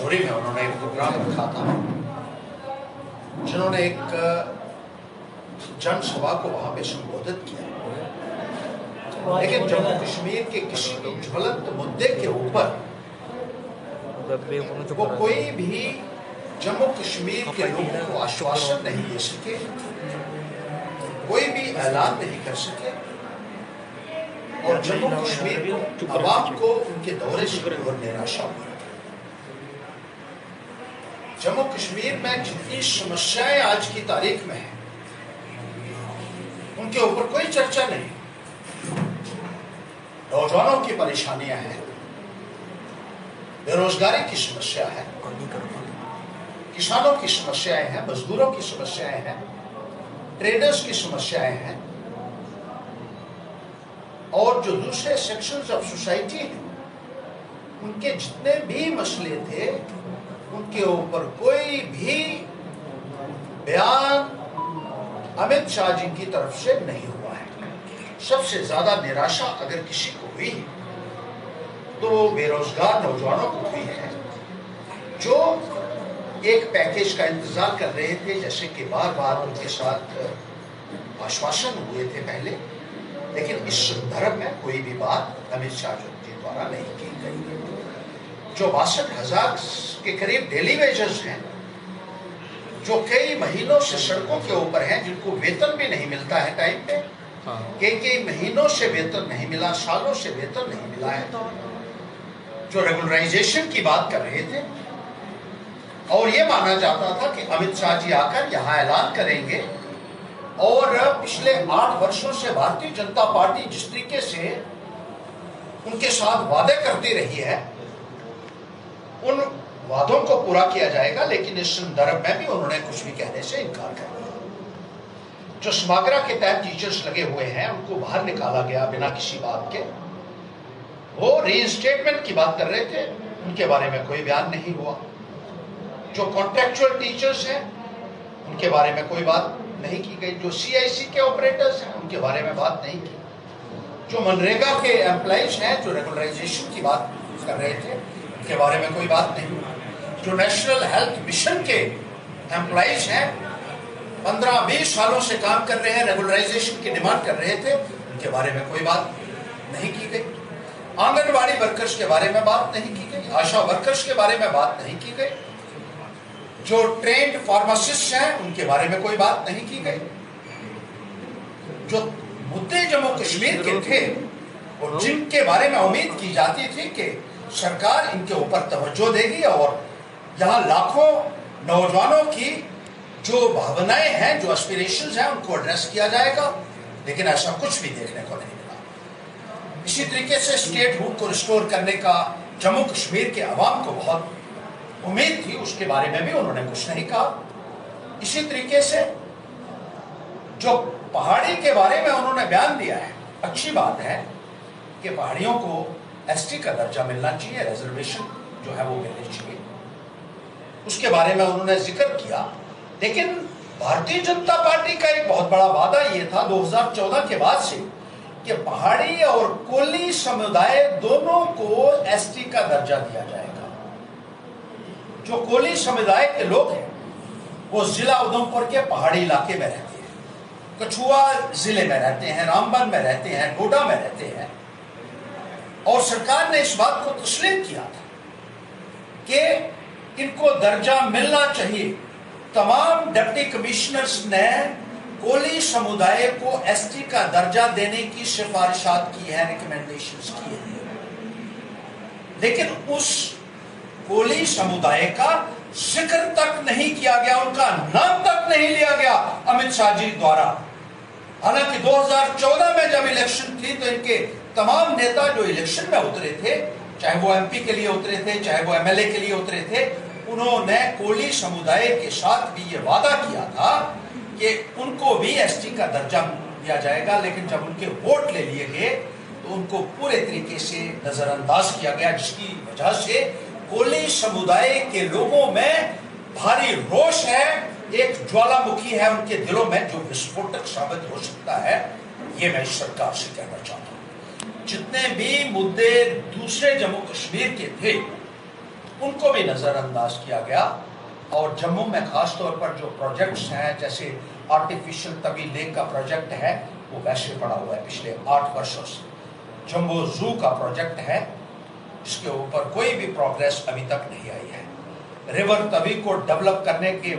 राजौरी में उन्होंने एक प्रोग्राम रखा था, जिन्होंने एक जनसभा को वहां पे संबोधित किया। लेकिन जम्मू कश्मीर के किसी भी ज्वलंत मुद्दे के ऊपर वो कोई भी जम्मू कश्मीर के लोगों को आश्वासन नहीं दे सके, कोई भी ऐलान नहीं कर सके और जम्मू कश्मीर को, अवाम को उनके दौरे से और निराशा हुई। जम्मू कश्मीर में जितनी समस्याएं आज की तारीख में है, उनके ऊपर कोई चर्चा नहीं। नौजवानों की परेशानियां हैं, बेरोजगारी की समस्या है, किसानों की समस्याएं हैं, मजदूरों की समस्याएं हैं, ट्रेडर्स की समस्याएं हैं और जो दूसरे सेक्शंस ऑफ सोसाइटी हैं, उनके जितने भी मसले थे, उनके ऊपर कोई भी बयान अमित शाह जी की तरफ से नहीं हुआ है। सबसे ज्यादा निराशा अगर किसी को हुई तो वो बेरोजगार नौजवानों को हुई है, जो एक पैकेज का इंतजार कर रहे थे, जैसे कि बार बार उनके साथ आश्वासन हुए थे पहले, लेकिन इस संदर्भ में कोई भी बात अमित शाह जी द्वारा नहीं की गई। जो 62,000 के करीब डेली वेजेस हैं, जो कई महीनों से सड़कों के ऊपर हैं, जिनको वेतन भी नहीं मिलता है टाइम पे, कई महीनों से वेतन नहीं मिला, सालों से वेतन नहीं मिला है, जो रेगुलराइजेशन की बात कर रहे थे और ये माना जाता था कि अमित शाह जी आकर यहाँ ऐलान करेंगे। और पिछले 8 वर्षों से भारतीय जनता पार्टी जिस तरीके से उनके साथ वादे करती रही है, उन वादों को पूरा किया जाएगा, लेकिन इस संदर्भ में भी उन्होंने कुछ भी कहने से इनकार कर दिया। जो समागरा के तहत टीचर्स लगे हुए हैं, उनको बाहर निकाला गया बिना किसी बात के। वो रीइंस्टेटमेंट की बात कर रहे थे, उनके बारे में कोई बयान नहीं हुआ। जो कॉन्ट्रैक्चुअल टीचर्स हैं, उनके बारे में कोई बात नहीं की गई। जो CIC के ऑपरेटर्स हैं, उनके बारे में बात नहीं की। जो मनरेगा के एम्प्लॉइज हैं, जो रेगुलराइजेशन की बात कर रहे थे, उनके बारे में कोई बात नहीं। जो नेशनल हेल्थ मिशन के एम्प्लॉइज हैं, 15-20 सालों से काम कर रहे हैं, रेगुलराइजेशन की डिमांड कर रहे थे, उनके बारे में कोई बात नहीं की गई। आंगनबाड़ी वर्कर्स के बारे में बात नहीं की गई, आशा वर्कर्स के बारे में बात नहीं की गई। जो ट्रेंड फार्मासिस्ट हैं, उनके बारे में कोई बात नहीं की गई। जो मुद्दे जम्मू कश्मीर के थे और जिनके बारे में उम्मीद की जाती थी कि सरकार इनके ऊपर तवज्जो देगी और यहाँ लाखों नौजवानों की जो भावनाएं हैं, जो एस्पिरेशंस हैं, उनको एड्रेस किया जाएगा, लेकिन ऐसा कुछ भी देखने को नहीं मिला। इसी तरीके से स्टेटहुड को रिस्टोर करने का जम्मू कश्मीर के अवाम को बहुत उम्मीद थी, उसके बारे में भी उन्होंने कुछ नहीं कहा। इसी तरीके से जो पहाड़ी के बारे में उन्होंने बयान दिया है, अच्छी बात है कि पहाड़ियों को ST का दर्जा मिलना चाहिए, रिजर्वेशन जो है वो मिलनी चाहिए, उसके बारे में उन्होंने जिक्र किया। लेकिन भारतीय जनता पार्टी का एक बहुत बड़ा वादा ये था 2014 के बाद से कि पहाड़ी और कोली समुदाय दोनों को ST का दर्जा दिया जाएगा। जो कोली समुदाय के लोग हैं, वो जिला उधमपुर के पहाड़ी इलाके में रहते हैं, कठुआ जिले में रहते हैं, रामबन में रहते हैं, डोडा में रहते हैं। और सरकार ने इस बात को तस्लीम किया था कि इनको दर्जा मिलना चाहिए। तमाम डिप्टी कमिश्नर्स ने कोली समुदाय को ST का दर्जा देने की सिफारिशात की है, रिकमेंडेशंस की है, लेकिन उस कोली समुदाय का जिक्र तक नहीं किया गया, उनका नाम तक नहीं लिया गया अमित शाह जी द्वारा। हालांकि 2014 में जब इलेक्शन थी तो इनके तमाम नेता जो इलेक्शन में उतरे थे, चाहे वो MP के लिए उतरे थे, चाहे वो MLA के लिए उतरे थे, उन्होंने कोली समुदाय के साथ भी ये वादा किया था कि उनको भी ST का दर्जा दिया जाएगा। लेकिन जब उनके वोट ले लिए गए तो उनको पूरे तरीके से नजरअंदाज किया गया, जिसकी वजह से कोली समुदाय के लोगों में भारी रोष है, एक ज्वालामुखी है उनके दिलों में, जो विस्फोटक साबित हो सकता है। ये मैं इस सरकार से कहना चाहता हूं। जितने भी मुद्दे दूसरे जम्मू कश्मीर के थे, उनको भी नज़रअंदाज किया गया। और जम्मू में ख़ास तौर पर जो प्रोजेक्ट्स हैं, जैसे आर्टिफिशियल तवी लेक का प्रोजेक्ट है, वो वैसे पड़ा हुआ है पिछले 8 वर्षों से। जम्बो जू का प्रोजेक्ट है, इसके ऊपर कोई भी प्रोग्रेस अभी तक नहीं आई है। रिवर तवी को डेवलप करने के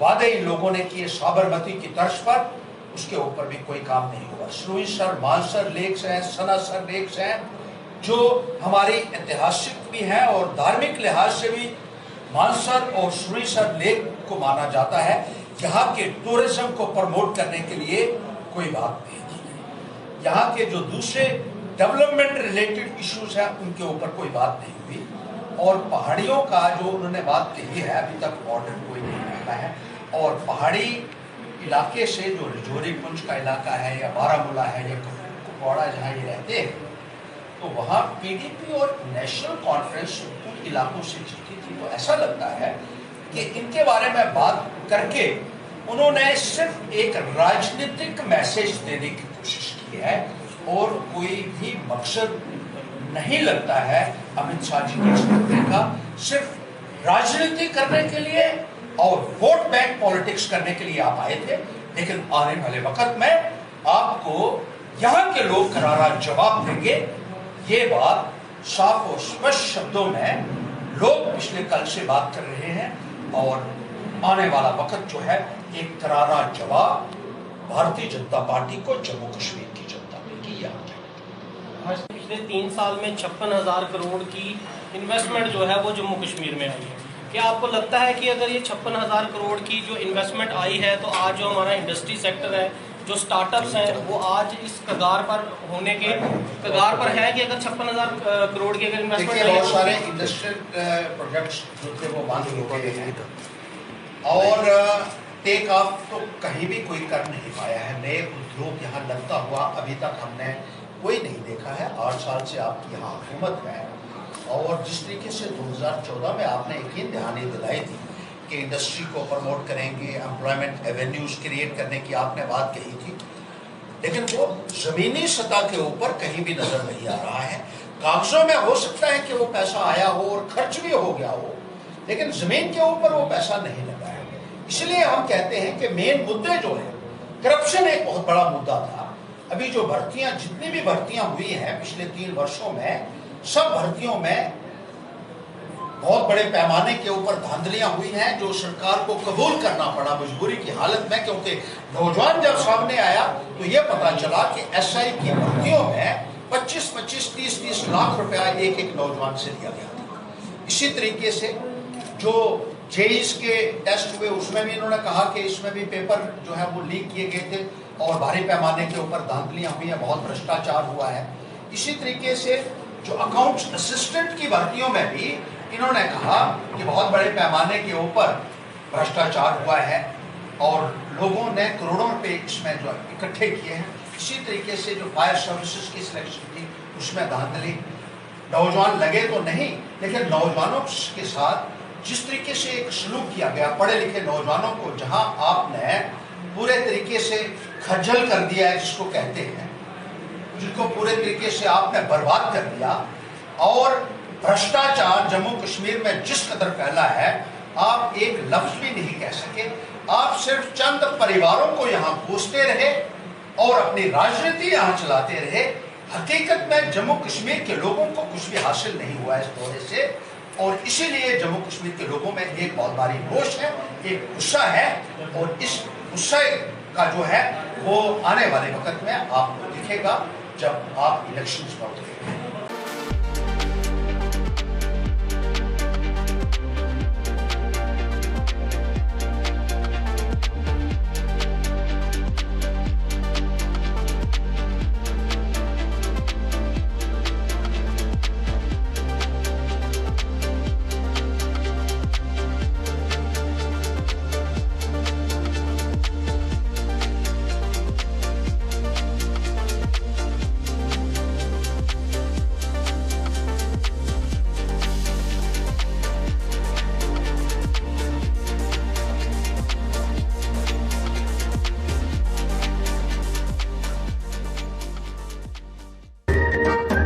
वादे इन लोगों ने किए साबरमती की तर्ज पर, उसके ऊपर भी कोई काम नहीं हुआ। सुरसर मानसर लेक्स हैं, सनासर लेक्स हैं, जो हमारी ऐतिहासिक भी हैं और धार्मिक लिहाज से भी मानसर और सुरसर लेक को माना जाता है। यहाँ के टूरिज्म को प्रमोट करने के लिए कोई बात नहीं की गई। यहाँ के जो दूसरे डेवलपमेंट रिलेटेड इश्यूज हैं, उनके ऊपर कोई बात नहीं हुई। और पहाड़ियों का जो उन्होंने बात कही है, अभी तक ऑर्डर कोई नहीं मिला है। और पहाड़ी इलाके से जो रजौरी पुंछ का इलाका है, या बारामूला है, या कुपवाड़ा जहाँ ये रहते हैं, तो वहाँ पीडीपी और नेशनल कॉन्फ्रेंस उन इलाकों से जीती थी। तो ऐसा लगता है कि इनके बारे में बात करके उन्होंने सिर्फ एक राजनीतिक मैसेज देने की कोशिश की है, और कोई भी मकसद नहीं लगता है अमित शाह जी के इस मुद्दे का। सिर्फ राजनीति करने के लिए और वोट बैंक पॉलिटिक्स करने के लिए आप आए थे, लेकिन आने वाले वक्त में आपको यहाँ के लोग करारा जवाब देंगे। ये बात साफ और स्पष्ट शब्दों में लोग पिछले कल से बात कर रहे हैं, और आने वाला वक्त जो है एक करारा जवाब भारतीय जनता पार्टी को जम्मू कश्मीर की जनता देगी। पिछले 3 साल में 56,000 करोड़ की इन्वेस्टमेंट जो है वो जम्मू कश्मीर में आई है। क्या आपको लगता है कि अगर ये 56,000 करोड़ की जो इन्वेस्टमेंट आई है, तो आज जो हमारा इंडस्ट्री सेक्टर है, जो स्टार्टअप्स हैं, वो आज इस कगार पर होने के कगार पर है कि अगर 56,000 करोड़ की अगर इन्वेस्टमेंट आई है, बहुत सारे इंडस्ट्रियल प्रोजेक्ट्स जो थे वो बंद हो गए हैं, और टेक ऑफ तो कहीं भी कोई कर नहीं पाया है। नए उद्योग यहाँ लगता हुआ अभी तक हमने कोई नहीं देखा है। 8 साल से आपकी यहाँ हुकूमत है, और जिस तरीके से 2014 में आपने यकीन दहानी दिलाई थी कि इंडस्ट्री को प्रमोट करेंगे, एम्प्लॉयमेंट एवेन्यूज क्रिएट करने की आपने बात कही थी, लेकिन वो जमीनी सतह के ऊपर कहीं भी नजर नहीं आ रहा है। कागजों में हो सकता है कि वो पैसा आया हो और खर्च भी हो गया हो, लेकिन जमीन के ऊपर वो पैसा नहीं लगा है। इसलिए हम कहते हैं कि मेन मुद्दे जो है, करप्शन एक बहुत बड़ा मुद्दा था। अभी जो भर्तियां, जितनी भी भर्तियां हुई हैं पिछले 3 वर्षों में, सब भर्तियों में बहुत बड़े पैमाने के ऊपर धांधलियां हुई हैं, जो सरकार को कबूल करना पड़ा मजबूरी की हालत में। क्योंकि नौजवान जब सामने आया तो ये पता चला कि एसआई की भर्तियों में 25-25, 30-30 लाख रुपया एक नौजवान से लिया गया था। इसी तरीके से जो जेईस के टेस्ट हुए, उसमें भी इन्होंने कहा कि इसमें भी पेपर जो है वो लीक किए गए थे, और भारी पैमाने के ऊपर धांधलियां हुई हैं, बहुत भ्रष्टाचार हुआ है। इसी तरीके से जो अकाउंट्स असिस्टेंट की भर्तियों में भी इन्होंने कहा कि बहुत बड़े पैमाने के ऊपर भ्रष्टाचार हुआ है, और लोगों ने करोड़ों रुपए इसमें जो इकट्ठे किए हैं। इसी तरीके से जो फायर सर्विसेज की सिलेक्शन थी, उसमें धांधली। नौजवान लगे तो नहीं, लेकिन नौजवानों के साथ जिस तरीके से एक सलूक किया गया, पढ़े लिखे नौजवानों को जहां आपने पूरे तरीके से खज्जल कर दिया है, जिसको कहते हैं, जिनको पूरे तरीके से आपने बर्बाद कर दिया, और भ्रष्टाचार जम्मू कश्मीर में जिस कदर फैला है, आप एक लफ्ज भी नहीं कह सके। आप सिर्फ चंद परिवारों को यहाँ पोसते रहे और अपनी राजनीति यहाँ चलाते रहे। हकीकत में जम्मू कश्मीर के लोगों को कुछ भी हासिल नहीं हुआ इस दौरे से, और इसीलिए जम्मू कश्मीर के लोगों में एक बहुत भारी रोष है, एक गुस्सा है, और इस गुस्से का जो है वो आने वाले वक्त में आपको दिखेगा जब आप इलेक्शंस में उतरेंगे।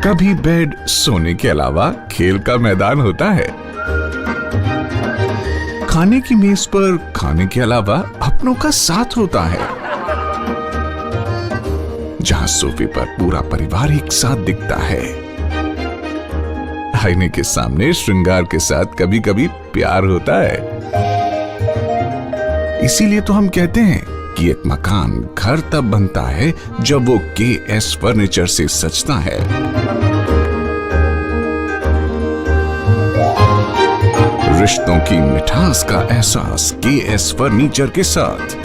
कभी बेड सोने के अलावा खेल का मैदान होता है, खाने की मेज पर खाने के अलावा अपनों का साथ होता है, जहां सोफे पर पूरा परिवार एक साथ दिखता है। आईने के सामने श्रृंगार के साथ कभी कभी प्यार होता है। इसीलिए तो हम कहते हैं कि एक मकान घर तब बनता है जब वो KS फर्नीचर से सजता है। रिश्तों की मिठास का एहसास KS फर्नीचर के साथ।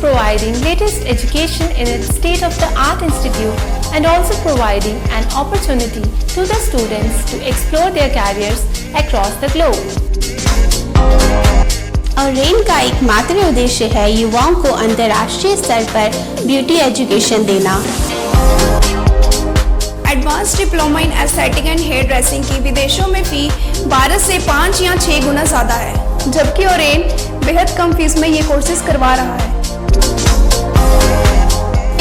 Providing latest education in its state-of-the-art institute and also providing an opportunity to the students to explore their careers across the globe. Oren का एकमात्र उद्देश्य है युवाओं को अंतर्राष्ट्रीय स्तर पर ब्यूटी एजुकेशन देना। Advance diploma in aesthetic and hairdressing की विदेशों में फी 12 से 5 या 6 गुना ज़्यादा है, जबकि ओरेन बेहद कम फीस में ये कोर्सेज करवा रहा है।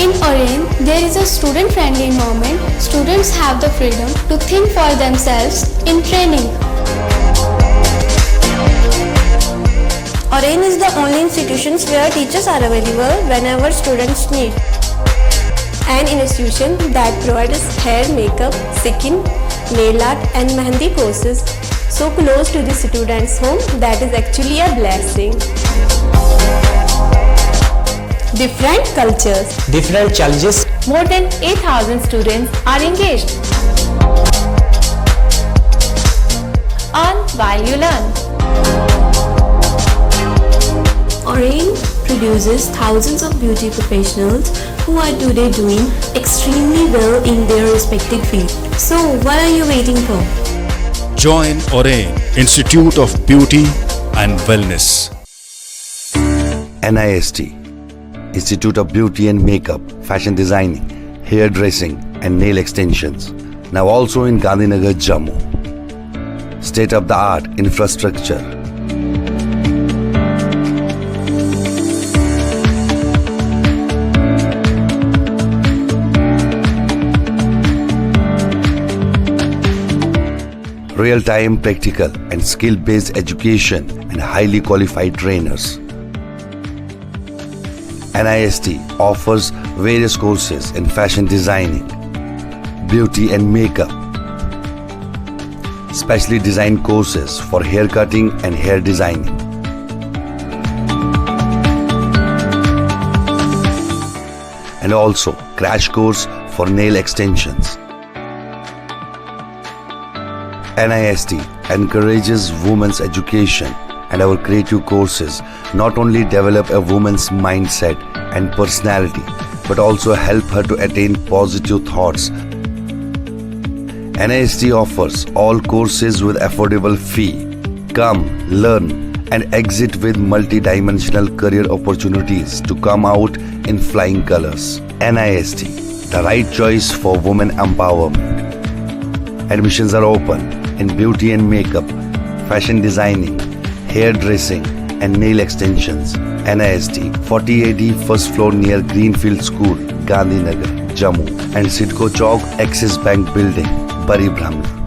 In Oren, there is a student-friendly environment. Students have the freedom to think for themselves in training. Oren is the only institution where teachers are available whenever students need. An institution that provides hair, makeup, skin, nail art and mehendi courses so close to the students' home that is actually a blessing. Different cultures, different challenges. More than 8,000 students are engaged. Earn while you learn. Oren produces thousands of beauty professionals who are today doing extremely well in their respective field. So what are you waiting for? Join Oren Institute of Beauty and Wellness. NIST Institute of Beauty and Makeup, Fashion Designing, Hair Dressing and Nail Extensions. Now also in Gandhinagar, Jammu. State-of-the-art infrastructure. Real-time practical and skill-based education and highly qualified trainers. NIST offers various courses in fashion designing, beauty and makeup, specially designed courses for hair cutting and hair designing. And also crash course for nail extensions. NIST encourages women's education, and our creative courses not only develop a woman's mindset and personality, but also help her to attain positive thoughts. NIST offers all courses with affordable fee. Come, learn and exit with multi-dimensional career opportunities to come out in flying colors. NIST, the right choice for women empowerment. Admissions are open in beauty and makeup, fashion designing, hairdressing and nail extensions. NIST, 40AD first floor near Greenfield School, Gandhinagar, Jammu, and Sidco Chowk, Axis Bank Building, Bari Brahmana.